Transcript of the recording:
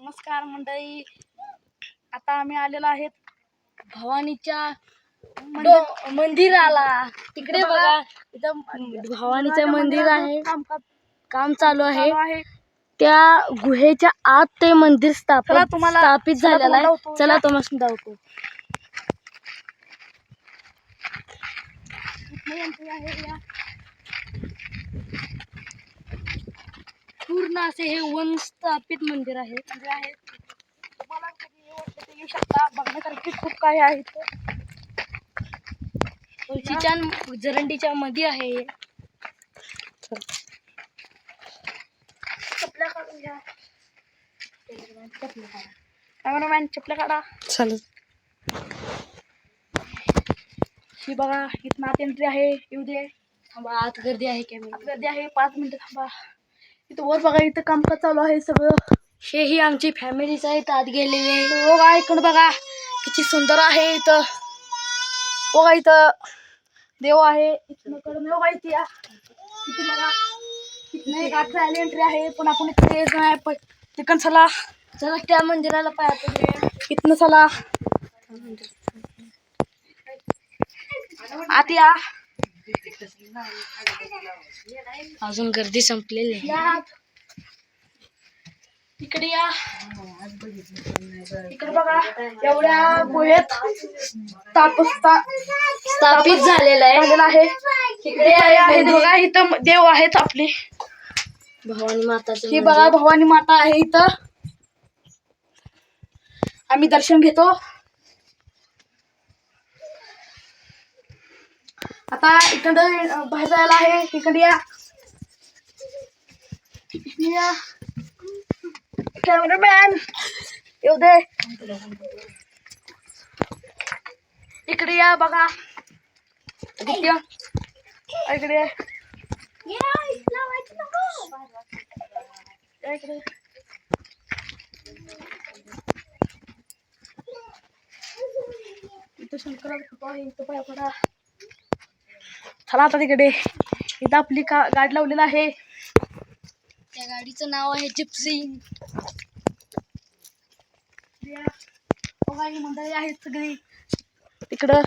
नमस्कार मंडळी, आता आम्ही आलेलो आहेत भवानीच्या मंदिराला. तिकडे बघा, इथं भवानीचं मंदिर आहे, काम चालू आहे. त्या गुहेच्या आत ते मंदिर स्थापित झालेलं आहे. चला तुम्हाला दाखवतो. पूर्ण असे हे वन स्थापित मंदिर आहे. तुम्हाला कधी येऊ शकता, बघण्यासारखे खूप काही आहे. तुळशीच्या जरंडीच्या मध्ये आहे. चपल्या काढून घ्या, कॅमेरामॅन चपल्या काढा. चालेल. ही बघा, इथं आत एंट्री आहे. येऊ दे. थांबा, आत गर्दी आहे. आत गर्दी आहे. 5 मिनिटं थांबा. इथं वर बघा, इथं कामकाज चालू आहे सगळं. हे ही आमची फॅमिलीच आहे, आत गेलेली आहे. बघा इकडं, बघा किती सुंदर आहे. इथं बघा, इथं देव आहे. इथं बघा, इथे बघा, इथं एक आत एंट्री आहे. पण आपण इथे नाही, तिकडं चला त्या मंदिराला पाया. इथनं चला आत या. अजून गर्दी संपलेली आहे. इकडे या. इकडे बघा, एवढ्या गुहेत स्थापित झालेला आहे. इकडे आहे बघा, इथं देव आहेत आपले भवानी माता. ही बघा, भवानी माता आहे. इथं आम्ही दर्शन घेतो. आता इकडं बाहेर जायला आहे. इकडे या. कॅमेरामॅन येऊ दे. इकडे या. बघा इकडे इथं शंकराचा फोटो आहे. इथं पाया पडा. चला आता तिकडे. इथं आपली गाडी लावलेला आहे. त्या गाडीचं नाव आहे जिप्सी. बघा, ही मंडळी आहेत सगळी तिकडं.